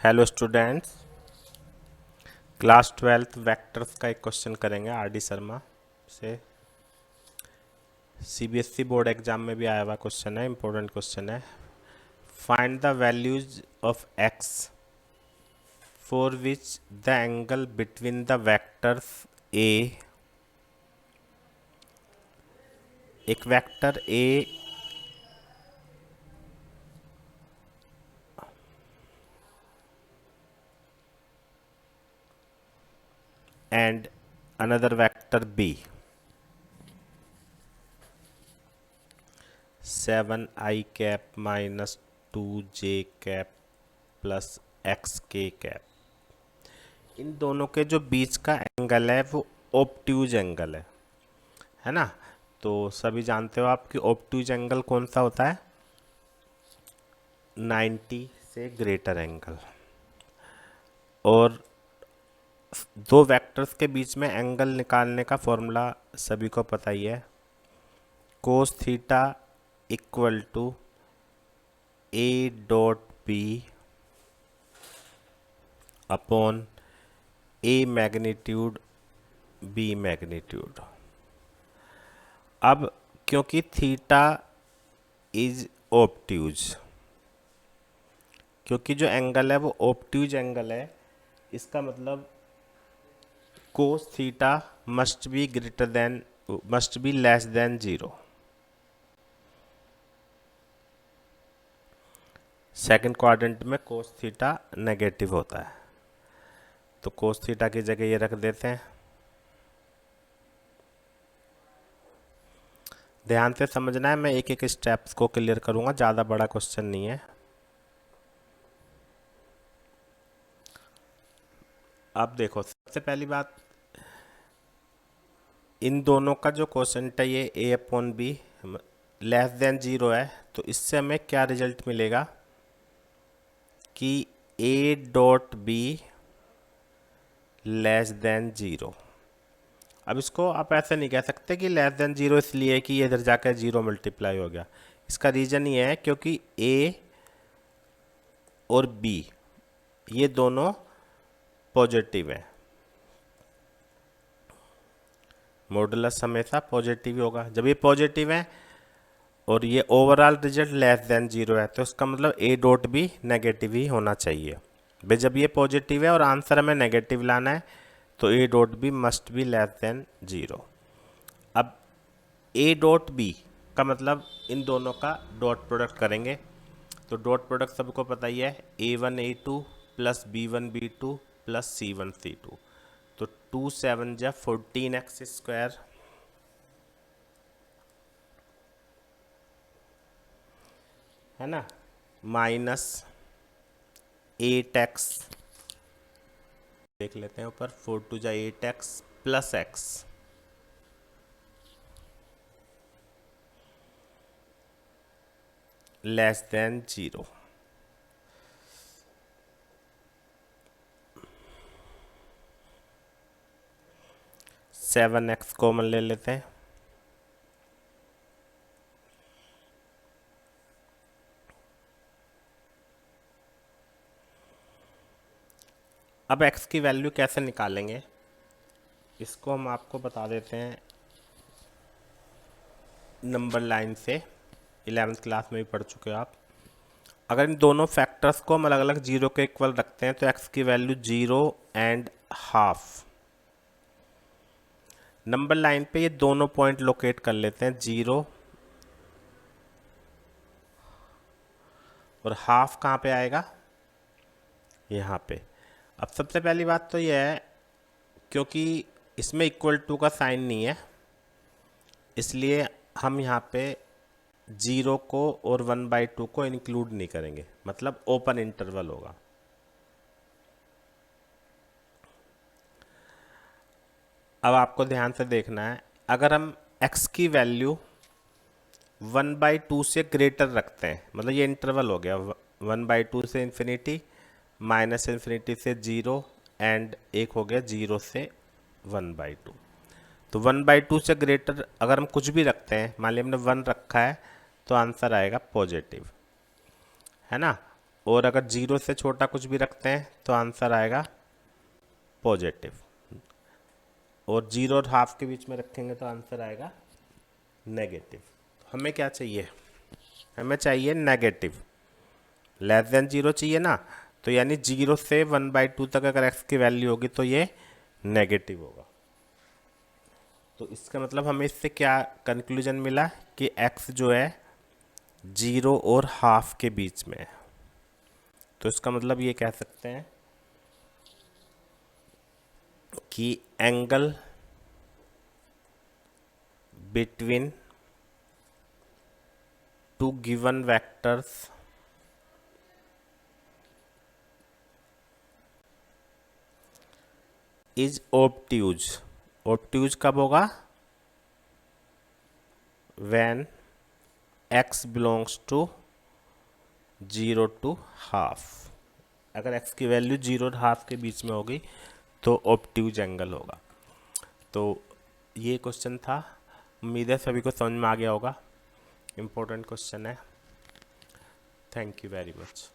Hello students, class 12th vectors का एक question करेंगे आर डी शर्मा से। सीबीएसई बोर्ड एग्जाम में भी आया हुआ क्वेश्चन है, इंपॉर्टेंट क्वेश्चन है। Find the values of x for which the angle between the vectors a, एक vector a and another vector b, 7i cap minus 2j cap plus xk cap, इन दोनों के जो बीच का एंगल है वो obtuse angle है ना। तो सभी जानते हो आप कि ऑब्ट्यूज एंगल कौन सा होता है, 90 से ग्रेटर एंगल। और दो वेक्टर्स के बीच में एंगल निकालने का फॉर्मूला सभी को पता ही है, cos theta equal to A dot B upon A magnitude B magnitude. अब क्योंकि थीटा इज ऑब्ट्यूज, क्योंकि जो एंगल है वो ऑब्ट्यूज एंगल है, इसका मतलब cos theta must be less than 0। Second quadrant में कोस थीटा नेगेटिव होता है, तो कोस थीटा की जगह ये रख देते हैं। ध्यान से समझना है, मैं एक एक स्टेप्स को क्लियर करूंगा, ज़्यादा बड़ा क्वेश्चन नहीं है। अब देखो, सबसे पहली बात, इन दोनों का जो क्वोशंट है ये a upon B less than 0 है, तो इससे हमें क्या रिजल्ट मिलेगा कि a dot B less than 0। अब इसको आप ऐसे नहीं कह सकते कि लेस देन 0 इसलिए कि ये इधर जाकर 0 मल्टीप्लाई हो गया। इसका रीज़न ये है क्योंकि a और b ये दोनों पॉजिटिव है, मॉडुलस हमेशा पॉजिटिव ही होगा। जब ये पॉजिटिव है और ये ओवरऑल रिजल्ट लेस देन 0 है, तो इसका मतलब a डॉट भी नेगेटिव ही होना चाहिए भाई। जब ये पॉजिटिव है और आंसर हमें नेगेटिव लाना है, तो a dot B must be less than 0। अब a डॉट बी का मतलब इन दोनों का डॉट प्रोडक्ट करेंगे, तो डॉट प्रोडक्ट सबको पता ही है, a1 a2 plus b1 b2 plus c1 c2। तो 2 7 जा 14x स्क्वायर है ना, माइनस 8x, देख लेते हैं ऊपर, 4 2 जा 8x plus x less than 0। Seven x common ले लेते हैं, अब x की वैल्यू कैसे निकालेंगे इसको हम आपको बता देते हैं नंबर लाइन से। 11th क्लास में भी पढ़ चुके हो आप। अगर इन दोनों फैक्टर्स को हम अलग अलग 0 के इक्वल रखते हैं तो x की value 0 and half. Number line पे ये दोनों पॉइंट लोकेट कर लेते हैं, 0 और हाफ कहाँ पे आएगा, यहाँ पे। अब सबसे पहली बात तो यह है, क्योंकि इसमें इक्वल टू का साइन नहीं है, इसलिए हम यहाँ पे 0 को और 1/2 को इंक्लूड नहीं करेंगे, मतलब ओपन इंटरवल होगा। अब आपको ध्यान से देखना है, अगर हम x की वैल्यू 1/2 से ग्रेटर रखते हैं, मतलब ये इंटरवल हो गया 1/2 से इन्फिनिटी, माइनस इन्फिनिटी से 0 एंड एक हो गया 0 से 1/2। तो 1/2 से ग्रेटर अगर हम कुछ भी रखते हैं, मान लिया हमने 1 रखा है, तो आंसर आएगा पॉजिटिव, है ना। और अगर 0 से छोटा कुछ भी रखते हैं तो आंसर आएगा पॉजिटिव, और 0 और हाफ के बीच में रखेंगे तो आंसर आएगा नेगेटिव। हमें क्या चाहिए, हमें चाहिए नेगेटिव, लेस देन 0 चाहिए ना, तो यानी 0 से 1/2 तक अगर x की वैल्यू होगी तो ये नेगेटिव होगा। तो इसका मतलब हमें इससे क्या कंक्लूजन मिला कि x जो है 0 और हाफ के बीच में है। तो इसका मतलब ये कह सकते हैं कि angle between two given vectors is obtuse. Obtuse कब होगा, when x belongs to 0 to half. अगर x की वैल्यू 0 और हाफ के बीच में होगी तो ऑब्ट्यूज एंगल होगा। तो ये क्वेश्चन था, उम्मीद है सभी को समझ में आ गया होगा। इम्पोर्टेंट क्वेश्चन है। Thank you very much.